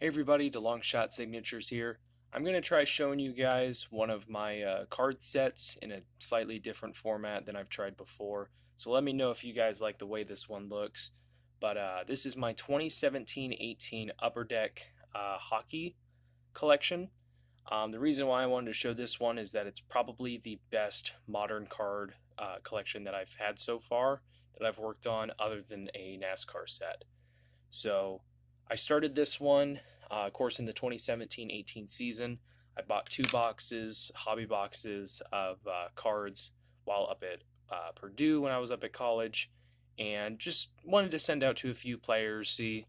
Hey everybody, DeLongShot Signatures here. I'm going to try showing you guys one of my card sets in a slightly different format than I've tried before. So let me know if you guys like the way this one looks. But this is my 2017-18 Upper Deck hockey collection. The reason why I wanted to show this one is that it's probably the best modern card collection that I've had so far that I've worked on other than a NASCAR set. So I started this one, of course, in the 2017-18 season. I bought 2 hobby boxes of cards while up at Purdue when I was up at college, and just wanted to send out to a few players, see,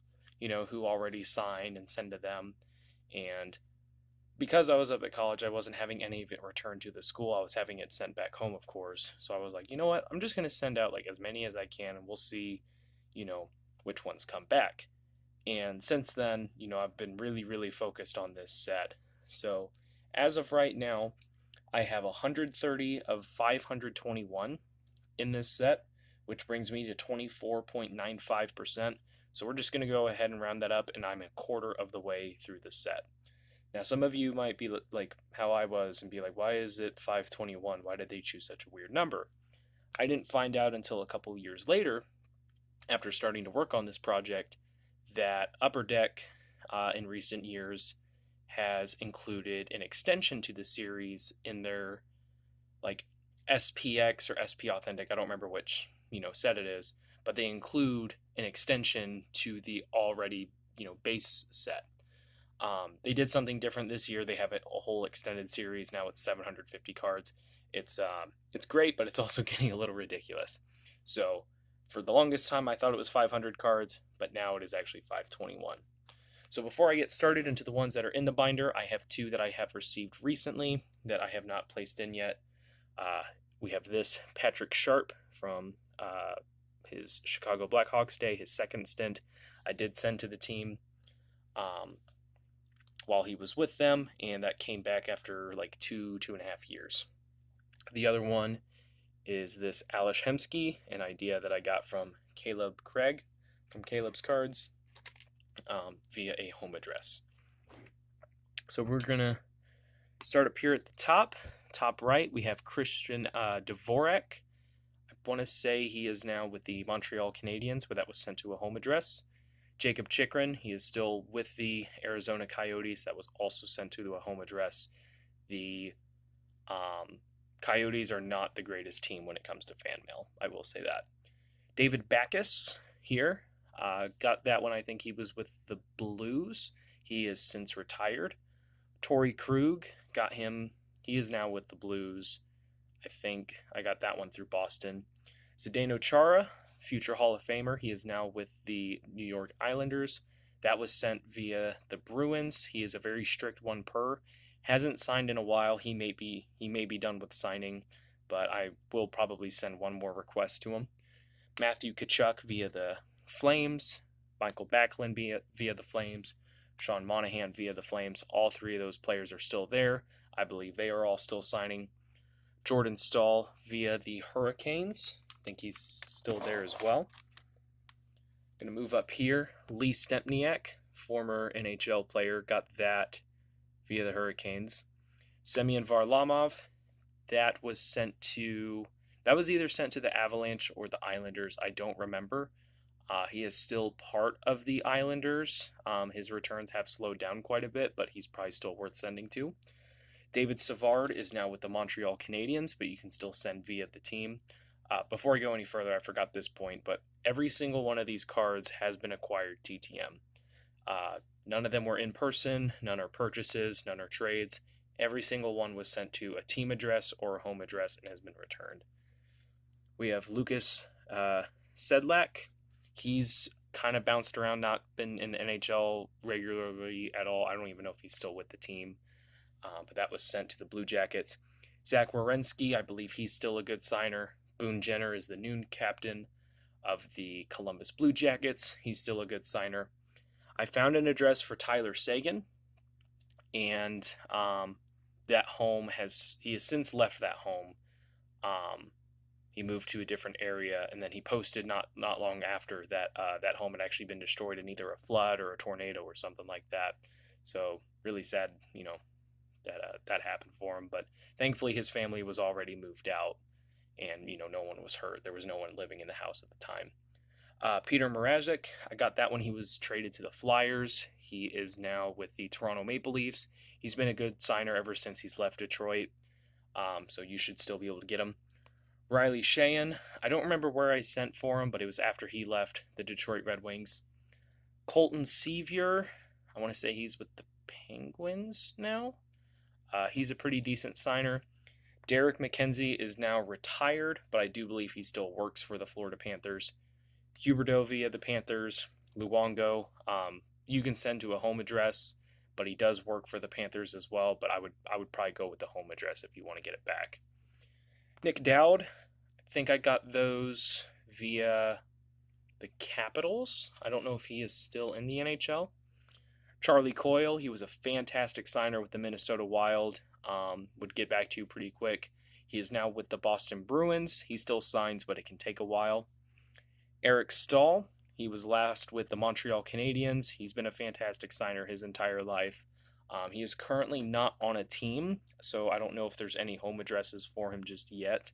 who already signed and send to them. And because I was up at college, I wasn't having any of it returned to the school. I was having it sent back home, of course. So I was like, you know what? I'm just going to send out like as many as I can, and we'll see, which ones come back. And since then, I've been really focused on this set. So as of right now, I have 130 of 521 in this set, which brings me to 24.95%. So we're just going to go ahead and round that up, and I'm a quarter of the way through the set. Now, some of you might be like how I was and be like, why is it 521? Why did they choose such a weird number? I didn't find out until a couple years later, after starting to work on this project, that Upper Deck in recent years has included an extension to the series in their like SPX or SP Authentic. I don't remember which set it is, but they include an extension to the already base set. They did something different this year. They have a whole extended series now with 750 cards. It's great, but it's also getting a little ridiculous. So for the longest time, I thought it was 500 cards, but now it is actually 521. So before I get started into the ones that are in the binder, I have 2 that I have received recently that I have not placed in yet. We have this Patrick Sharp from his Chicago Blackhawks day, his second stint. I did send to the team while he was with them, and that came back after like 2.5 years. The other one is this Ales Hemsky, an idea that I got from Caleb Craig from Caleb's Cards via a home address. So we're going to start up here at the top right. We have Christian Dvorak. I want to say he is now with the Montreal Canadiens, where that was sent to a home address. Jacob Chikrin, he is still with the Arizona Coyotes. That was also sent to a home address. The Coyotes are not the greatest team when it comes to fan mail. I will say that. David Backes here. Got that one. I think he was with the Blues. He is since retired. Torrey Krug, got him. He is now with the Blues. I think I got that one through Boston. Zdeno Chara, future Hall of Famer. He is now with the New York Islanders. That was sent via the Bruins. He is a very strict one per. Hasn't signed in a while. He may be done with signing, but I will probably send one more request to him. Matthew Tkachuk via the Flames. Michael Backlund via the Flames. Sean Monahan via the Flames. All 3 of those players are still there. I believe they are all still signing. Jordan Staal via the Hurricanes. I think he's still there as well. Going to move up here. Lee Stepniak, former NHL player, got that via the Hurricanes. Semyon Varlamov, that was either sent to the Avalanche or the Islanders. I don't remember. He is still part of the Islanders. His returns have slowed down quite a bit, but he's probably still worth sending to. David Savard is now with the Montreal Canadiens, but you can still send via the team. Before I go any further, I forgot this point, but every single one of these cards has been acquired TTM. None of them were in person, none are purchases, none are trades. Every single one was sent to a team address or a home address and has been returned. We have Lucas Sedlak. He's kind of bounced around, not been in the NHL regularly at all. I don't even know if he's still with the team, but that was sent to the Blue Jackets. Zach Werenski, I believe he's still a good signer. Boone Jenner is the new captain of the Columbus Blue Jackets. He's still a good signer. I found an address for Tyler Sagan, and that home he has since left that home. he moved to a different area, and then he posted not long after that that home had actually been destroyed in either a flood or a tornado or something like that. So really sad, that happened for him. But thankfully, his family was already moved out, and no one was hurt. There was no one living in the house at the time. Peter Marazzick, I got that when he was traded to the Flyers. He is now with the Toronto Maple Leafs. He's been a good signer ever since he's left Detroit, so you should still be able to get him. Riley Sheahan, I don't remember where I sent for him, but it was after he left the Detroit Red Wings. Colton Sevier, I want to say he's with the Penguins now. He's a pretty decent signer. Derek McKenzie is now retired, but I do believe he still works for the Florida Panthers. Huberdeau via the Panthers. Luongo, you can send to a home address, but he does work for the Panthers as well, but I would probably go with the home address if you want to get it back. Nick Dowd, I think I got those via the Capitals. I don't know if he is still in the NHL. Charlie Coyle, he was a fantastic signer with the Minnesota Wild. Would get back to you pretty quick. He is now with the Boston Bruins. He still signs, but it can take a while. Eric Stahl, he was last with the Montreal Canadiens. He's been a fantastic signer his entire life. He is currently not on a team, so I don't know if there's any home addresses for him just yet.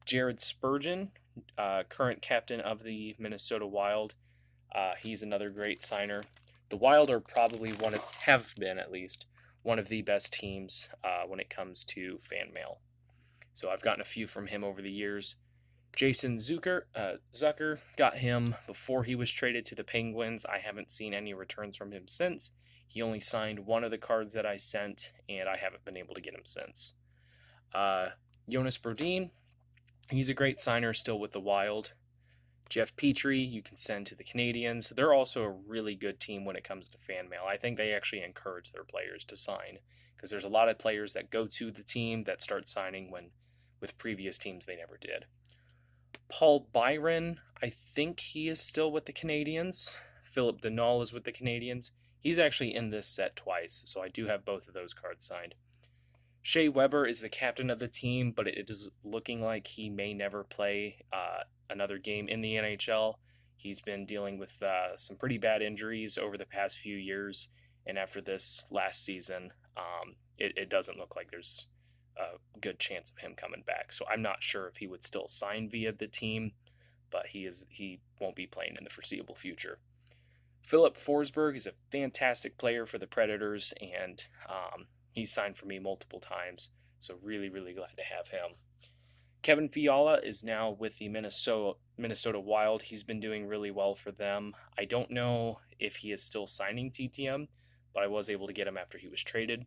Jared Spurgeon, current captain of the Minnesota Wild. He's another great signer. The Wild are probably have been at least, one of the best teams when it comes to fan mail. So I've gotten a few from him over the years. Jason Zucker, got him before he was traded to the Penguins. I haven't seen any returns from him since. He only signed one of the cards that I sent, and I haven't been able to get him since. Jonas Brodin, he's a great signer still with the Wild. Jeff Petrie, you can send to the Canadiens. They're also a really good team when it comes to fan mail. I think they actually encourage their players to sign, because there's a lot of players that go to the team that start signing when with previous teams they never did. Paul Byron, I think he is still with the Canadiens. Philip Denault is with the Canadiens. He's actually in this set twice, so I do have both of those cards signed. Shea Weber is the captain of the team, but it is looking like he may never play another game in the NHL. He's been dealing with some pretty bad injuries over the past few years, and after this last season, it doesn't look like there's a good chance of him coming back. So I'm not sure if he would still sign via the team, but he won't be playing in the foreseeable future. Philip Forsberg is a fantastic player for the Predators, and he's signed for me multiple times, so really, really glad to have him. Kevin Fiala is now with the Minnesota Wild. He's been doing really well for them. I don't know if he is still signing TTM, but I was able to get him after he was traded.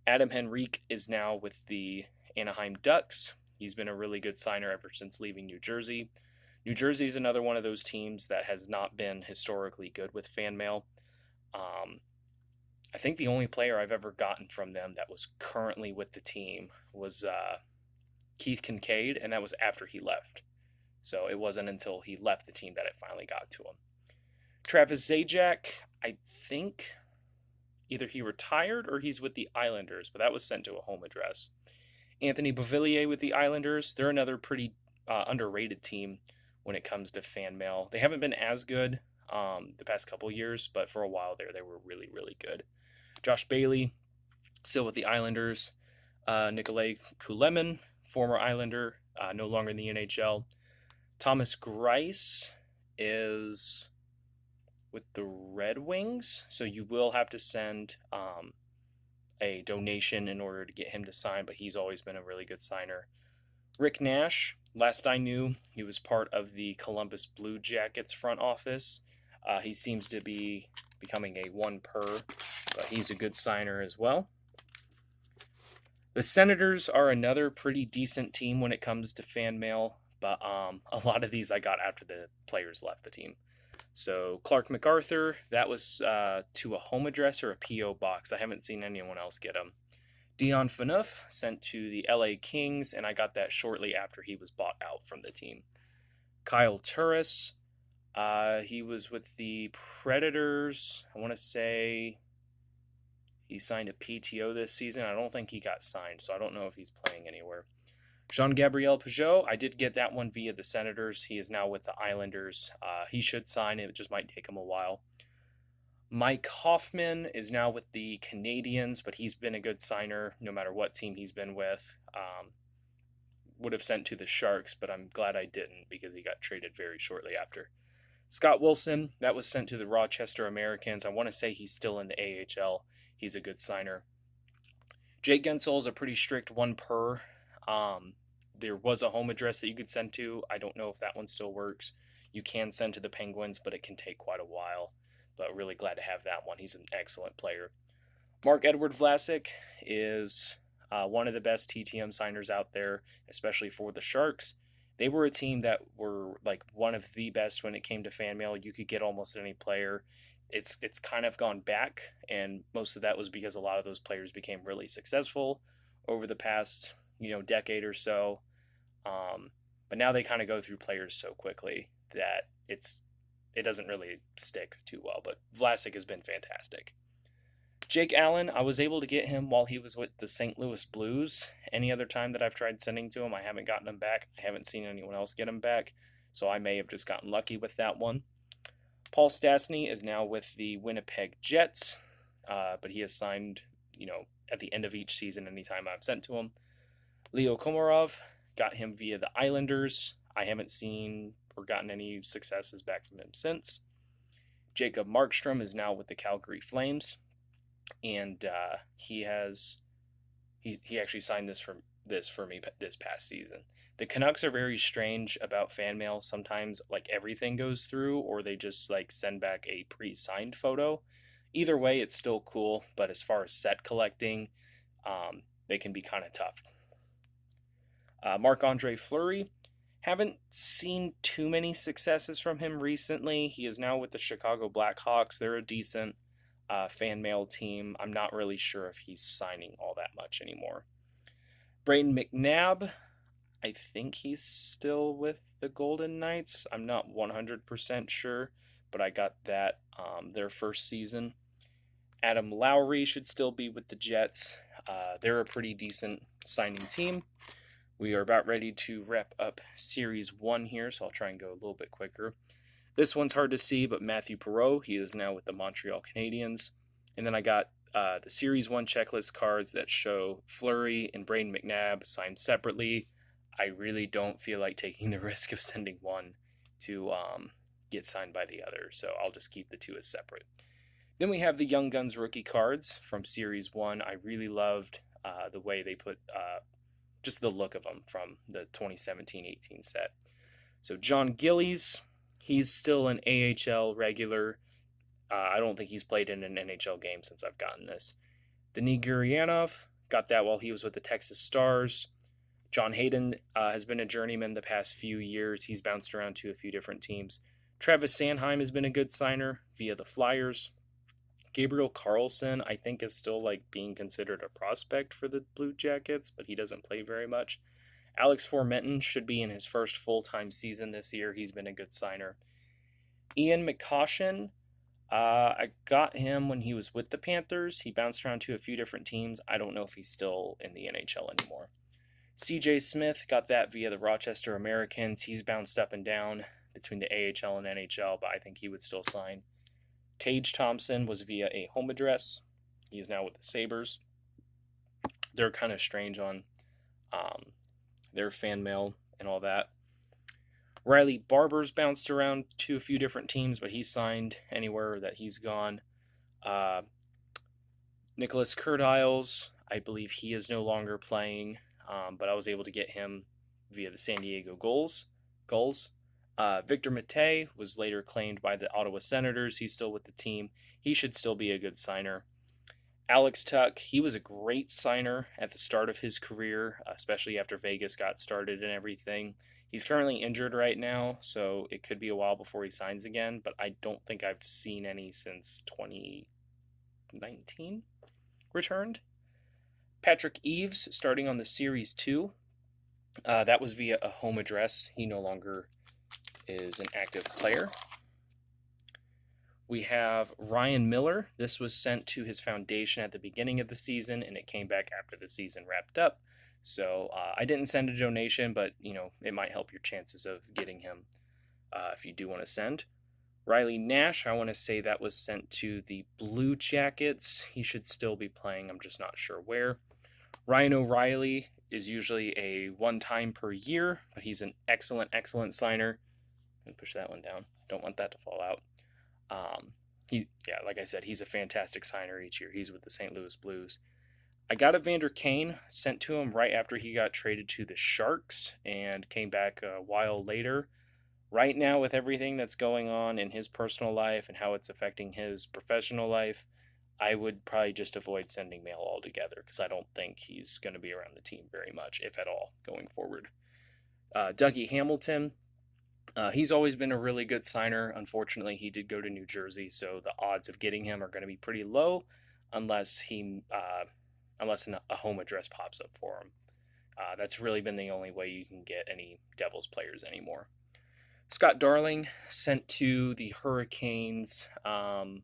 Adam Henrique is now with the Anaheim Ducks. He's been a really good signer ever since leaving New Jersey. New Jersey is another one of those teams that has not been historically good with fan mail. I think the only player I've ever gotten from them that was currently with the team was Keith Kincaid, and that was after he left. So it wasn't until he left the team that it finally got to him. Travis Zajac, I think either he retired or he's with the Islanders, but that was sent to a home address. Anthony Beauvillier with the Islanders, they're another pretty underrated team when it comes to fan mail. They haven't been as good the past couple years, but for a while there, they were really, really good. Josh Bailey, still with the Islanders. Nikolai Kulemin, former Islander, no longer in the NHL. Thomas Grice is with the Red Wings, so you will have to send a donation in order to get him to sign, but he's always been a really good signer. Rick Nash, last I knew, he was part of the Columbus Blue Jackets front office. He seems to be becoming a one per, but he's a good signer as well. The Senators are another pretty decent team when it comes to fan mail, but a lot of these I got after the players left the team. So Clark MacArthur, that was to a home address or a P.O. box. I haven't seen anyone else get them. Dion Phaneuf sent to the LA Kings, and I got that shortly after he was bought out from the team. Kyle Turris, he was with the Predators. I want to say he signed a PTO this season. I don't think he got signed, so I don't know if he's playing anywhere. Jean-Gabriel Pageau, I did get that one via the Senators. He is now with the Islanders. He should sign. It just might take him a while. Mike Hoffman is now with the Canadiens, but he's been a good signer no matter what team he's been with. Would have sent to the Sharks, but I'm glad I didn't because he got traded very shortly after. Scott Wilson, that was sent to the Rochester Americans. I want to say he's still in the AHL. He's a good signer. Jake Gensel is a pretty strict one per. There was a home address that you could send to. I don't know if that one still works. You can send to the Penguins, but it can take quite a while. But really glad to have that one. He's an excellent player. Marc-Edouard Vlasic is one of the best TTM signers out there, especially for the Sharks. They were a team that were like one of the best when it came to fan mail. You could get almost any player. It's kind of gone back, and most of that was because a lot of those players became really successful over the past, decade or so. But now they kind of go through players so quickly that it doesn't really stick too well. But Vlasic has been fantastic. Jake Allen, I was able to get him while he was with the St. Louis Blues. Any other time that I've tried sending to him, I haven't gotten him back. I haven't seen anyone else get him back, so I may have just gotten lucky with that one. Paul Stastny is now with the Winnipeg Jets, but he has signed, at the end of each season anytime I've sent to him. Leo Komarov, got him via the Islanders. I haven't seen or gotten any successes back from him since. Jacob Markstrom is now with the Calgary Flames. And he actually signed this for me this past season. The Canucks are very strange about fan mail. Sometimes everything goes through, or they just send back a pre-signed photo. Either way, it's still cool. But as far as set collecting, they can be kind of tough. Marc-Andre Fleury, haven't seen too many successes from him recently. He is now with the Chicago Blackhawks. They're a decent fan mail team. I'm not really sure if he's signing all that much anymore. Brayden McNabb, I think he's still with the Golden Knights. I'm not 100% sure, but I got that their first season. Adam Lowry should still be with the Jets. They're a pretty decent signing team. We are about ready to wrap up Series 1 here, so I'll try and go a little bit quicker. This one's hard to see, but Matthew Perreault, he is now with the Montreal Canadiens. And then I got the Series 1 checklist cards that show Fleury and Brayden McNabb signed separately. I really don't feel like taking the risk of sending one to get signed by the other, so I'll just keep the two as separate. Then we have the Young Guns rookie cards from Series 1. I really loved the way they put just the look of them from the 2017-18 set. So John Gillies, he's still an AHL regular. I don't think he's played in an NHL game since I've gotten this. Denis Gurianov, got that while he was with the Texas Stars. John Hayden has been a journeyman the past few years. He's bounced around to a few different teams. Travis Sanheim has been a good signer via the Flyers. Gabriel Carlson, I think, is still being considered a prospect for the Blue Jackets, but he doesn't play very much. Alex Formenton should be in his first full-time season this year. He's been a good signer. Ian Mccauchian, I got him when he was with the Panthers. He bounced around to a few different teams. I don't know if he's still in the NHL anymore. CJ Smith, got that via the Rochester Americans. He's bounced up and down between the AHL and NHL, but I think he would still sign. Tage Thompson was via a home address. He is now with the Sabres. They're kind of strange on their fan mail and all that. Riley Barber's bounced around to a few different teams, but he's signed anywhere that he's gone. Nicholas Kurtiles, I believe he is no longer playing, but I was able to get him via the San Diego Gulls. Victor Mete was later claimed by the Ottawa Senators. He's still with the team. He should still be a good signer. Alex Tuck, he was a great signer at the start of his career, especially after Vegas got started and everything. He's currently injured right now, so it could be a while before he signs again, but I don't think I've seen any since 2019 returned. Patrick Eves, starting on the Series 2. That was via a home address. He no longer is an active player. We have Ryan Miller. This was sent to his foundation at the beginning of the season, and it came back after the season wrapped up. So I didn't send a donation, but, it might help your chances of getting him if you do want to send. Riley Nash, I want to say that was sent to the Blue Jackets. He should still be playing. I'm just not sure where. Ryan O'Reilly is usually a one-time per year, but he's an excellent signer. And push that one down. Don't want that to fall out. Like I said, he's a fantastic signer each year. He's with the St. Louis Blues. I got Evander Kane sent to him right after he got traded to the Sharks and came back a while later. Right now, with everything that's going on in his personal life and how it's affecting his professional life, I would probably just avoid sending mail altogether because I don't think he's going to be around the team very much, if at all, going forward. Dougie Hamilton, he's always been a really good signer. Unfortunately, he did go to New Jersey, so the odds of getting him are going to be pretty low unless a home address pops up for him. That's really been the only way you can get any Devils players anymore. Scott Darling sent to the Hurricanes AHL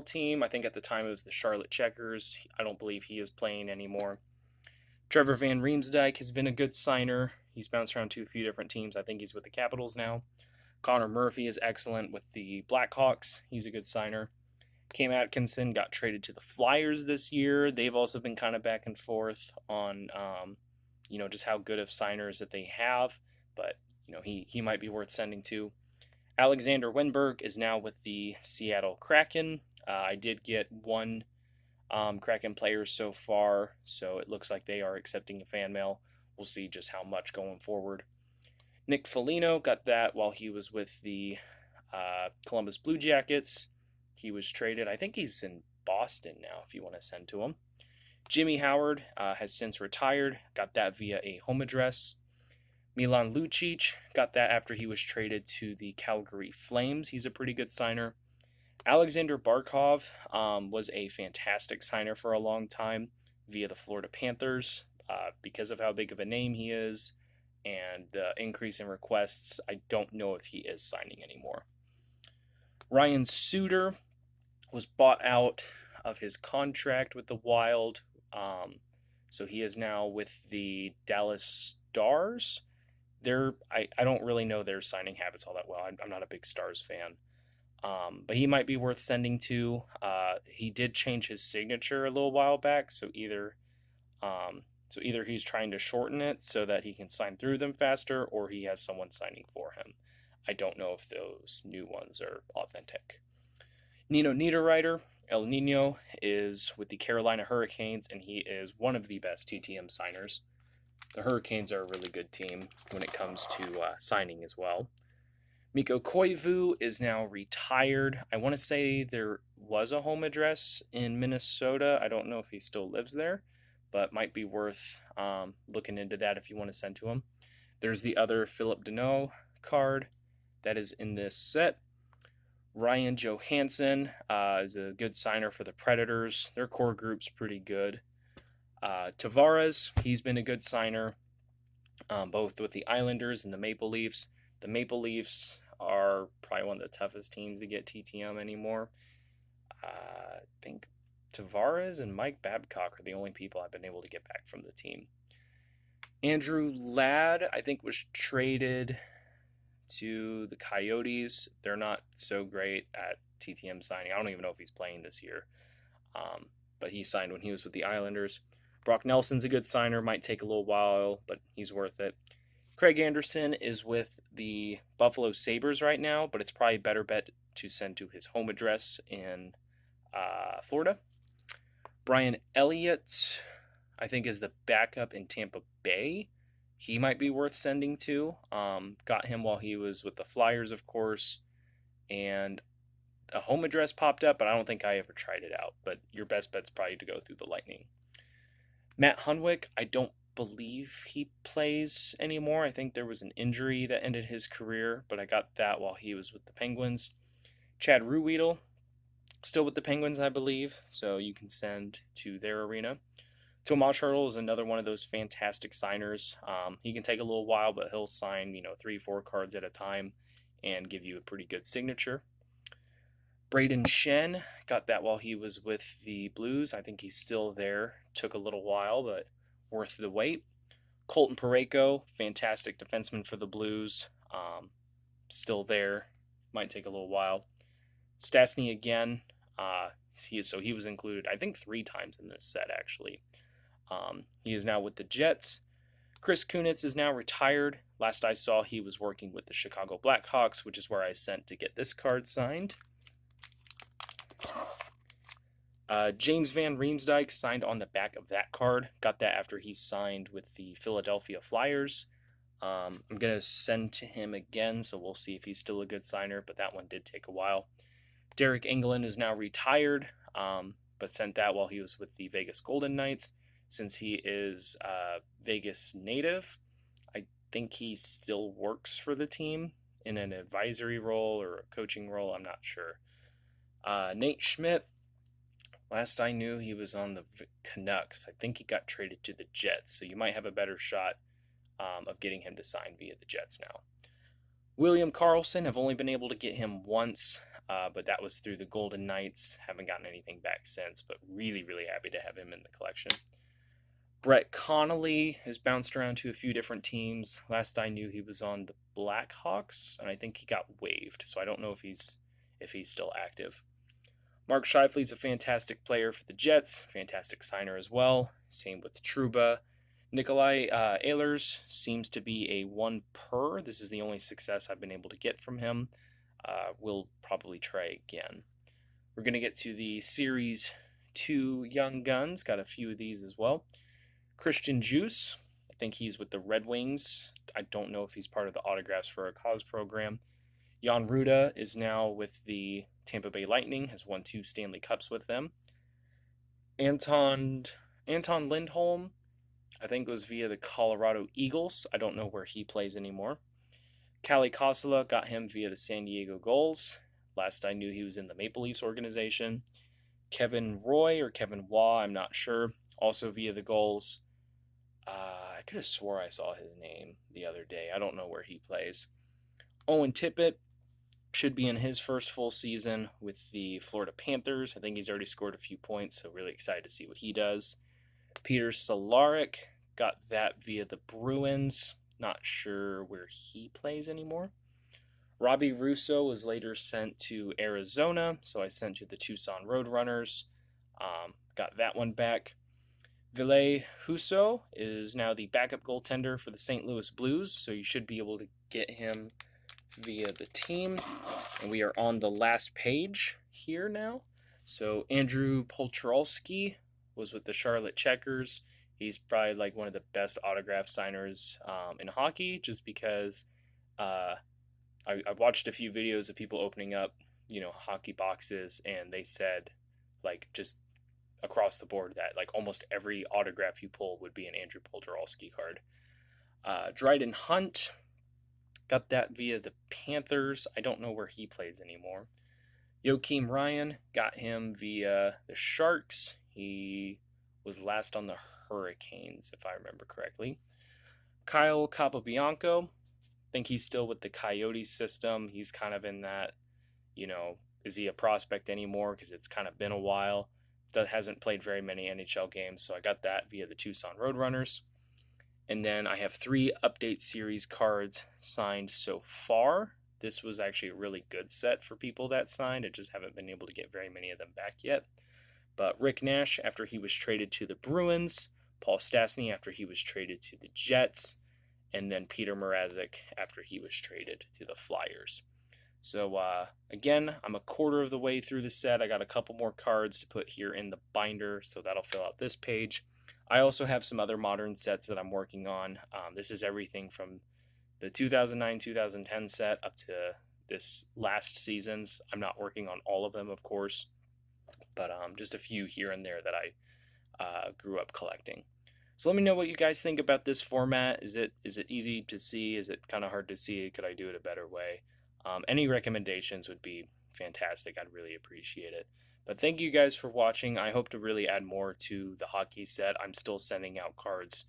team. I think at the time it was the Charlotte Checkers. I don't believe he is playing anymore. Trevor Van Riemsdyk has been a good signer. He's bounced around to a few different teams. I think he's with the Capitals now. Connor Murphy is excellent with the Blackhawks. He's a good signer. Cam Atkinson got traded to the Flyers this year. They've also been kind of back and forth on, just how good of signers that they have. But he might be worth sending to. Alexander Wenberg is now with the Seattle Kraken. I did get one Kraken player so far, so it looks like they are accepting a fan mail. We'll see just how much going forward. Nick Foligno got that while he was with the Columbus Blue Jackets. He was traded. I think he's in Boston now if you want to send to him. Jimmy Howard has since retired. Got that via a home address. Milan Lucic got that after he was traded to the Calgary Flames. He's a pretty good signer. Alexander Barkov was a fantastic signer for a long time via the Florida Panthers because of how big of a name he is and the increase in requests. I don't know if he is signing anymore. Ryan Suter was bought out of his contract with the Wild, so he is now with the Dallas Stars. I don't really know their signing habits all that well. I'm not a big Stars fan. But he might be worth sending to. He did change his signature a little while back, so either he's trying to shorten it so that he can sign through them faster, or he has someone signing for him. I don't know if those new ones are authentic. Nino Niederreiter, El Nino, is with the Carolina Hurricanes, and he is one of the best TTM signers. The Hurricanes are a really good team when it comes to signing as well. Mikko Koivu is now retired. I want to say there was a home address in Minnesota. I don't know if he still lives there, but might be worth looking into that if you want to send to him. There's the other Philip Deneau card that is in this set. Ryan Johansen is a good signer for the Predators. Their core group's pretty good. Tavares, he's been a good signer, both with the Islanders and the Maple Leafs. The Maple Leafs are probably one of the toughest teams to get TTM anymore. I think Tavares and Mike Babcock are the only people I've been able to get back from the team. Andrew Ladd, I think, was traded to the Coyotes. They're not so great at TTM signing. I don't even know if he's playing this year. But he signed when he was with the Islanders. Brock Nelson's a good signer. Might take a little while, but he's worth it. Craig Anderson is with the Buffalo Sabres right now, but it's probably a better bet to send to his home address in Florida. Brian Elliott, I think, is the backup in Tampa Bay. He might be worth sending to. Got him while he was with the Flyers, of course. And a home address popped up, but I don't think I ever tried it out. But your best bet's probably to go through the Lightning. Matt Hunwick, I don't believe he plays anymore. I think there was an injury that ended his career, but I got that while he was with the Penguins. Chad Ruhwedel, still with the Penguins, I believe, so you can send to their arena. Tomas Hertl is another one of those fantastic signers. He can take a little while, but he'll sign 3-4 cards at a time and give you a pretty good signature. Braden Shen, got that while he was with the Blues. I think he's still there. Took a little while, but worth the wait. Colton Parayko, fantastic defenseman for the Blues. Still there. Might take a little while. Stastny again. He was included, I think, 3 times in this set, actually. He is now with the Jets. Chris Kunitz is now retired. Last I saw, he was working with the Chicago Blackhawks, which is where I sent to get this card signed. James Van Riemsdyk signed on the back of that card. Got that after he signed with the Philadelphia Flyers. I'm going to send to him again, so we'll see if he's still a good signer, but that one did take a while. Derek England is now retired, but sent that while he was with the Vegas Golden Knights. Since he is Vegas native, I think he still works for the team in an advisory role or a coaching role. I'm not sure. Nate Schmidt, last I knew he was on the Canucks. I think he got traded to the Jets, so you might have a better shot of getting him to sign via the Jets now. William Karlsson, I've only been able to get him once, but that was through the Golden Knights. Haven't gotten anything back since, but really, really happy to have him in the collection. Brett Connolly has bounced around to a few different teams. Last I knew he was on the Blackhawks, and I think he got waived, so I don't know if he's still active. Mark Scheifele's a fantastic player for the Jets, fantastic signer as well. Same with Trouba. Nikolai Ehlers seems to be a 1 per. This is the only success I've been able to get from him. We'll probably try again. We're going to get to the Series 2 Young Guns. Got a few of these as well. Christian Juice, I think he's with the Red Wings. I don't know if he's part of the Autographs for a Cause program. Jan Ruda is now with the Tampa Bay Lightning, has won 2 Stanley Cups with them. Anton Lindholm, I think it was via the Colorado Eagles. I don't know where he plays anymore. Kalle Kossela, got him via the San Diego Gulls. Last I knew he was in the Maple Leafs organization. Kevin Roy or Kevin Waugh, I'm not sure, also via the Gulls. I could have swore I saw his name the other day. I don't know where he plays. Owen Tippett should be in his first full season with the Florida Panthers. I think he's already scored a few points, so really excited to see what he does. Peter Cehlarik, got that via the Bruins. Not sure where he plays anymore. Robbie Russo was later sent to Arizona, so I sent to the Tucson Roadrunners. Got that one back. Ville Husso is now the backup goaltender for the St. Louis Blues, so you should be able to get him via the team. And we are on the last page here now. So Andrew Paltrowski was with the Charlotte Checkers. He's probably like one of the best autograph signers in hockey, just because I watched a few videos of people opening up, hockey boxes, and they said, like, just across the board that, like, almost every autograph you pull would be an Andrew Paltrowski card. Dryden Hunt, got that via the Panthers. I don't know where he plays anymore. Joakim Ryan, got him via the Sharks. He was last on the Hurricanes, if I remember correctly. Kyle Capobianco, I think he's still with the Coyotes system. He's kind of in that, is he a prospect anymore? Because it's kind of been a while. That hasn't played very many NHL games, so I got that via the Tucson Roadrunners. And then I have 3 update series cards signed so far. This was actually a really good set for people that signed. I just haven't been able to get very many of them back yet. But Rick Nash, after he was traded to the Bruins. Paul Stastny, after he was traded to the Jets. And then Peter Marazzick, after he was traded to the Flyers. So, again, I'm a quarter of the way through the set. I got a couple more cards to put here in the binder, so that'll fill out this page. I also have some other modern sets that I'm working on. This is everything from the 2009-2010 set up to this last season's. I'm not working on all of them, of course, but just a few here and there that I grew up collecting. So let me know what you guys think about this format. Is it easy to see? Is it kind of hard to see? Could I do it a better way? Any recommendations would be fantastic. I'd really appreciate it. But thank you guys for watching. I hope to really add more to the hockey set. I'm still sending out cards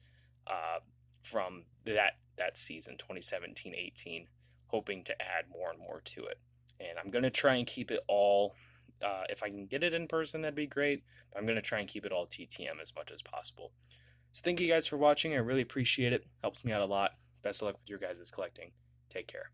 from that season, 2017-18, hoping to add more and more to it. And I'm going to try and keep it all, if I can get it in person, that'd be great. But I'm going to try and keep it all TTM as much as possible. So thank you guys for watching. I really appreciate it. Helps me out a lot. Best of luck with your guys' collecting. Take care.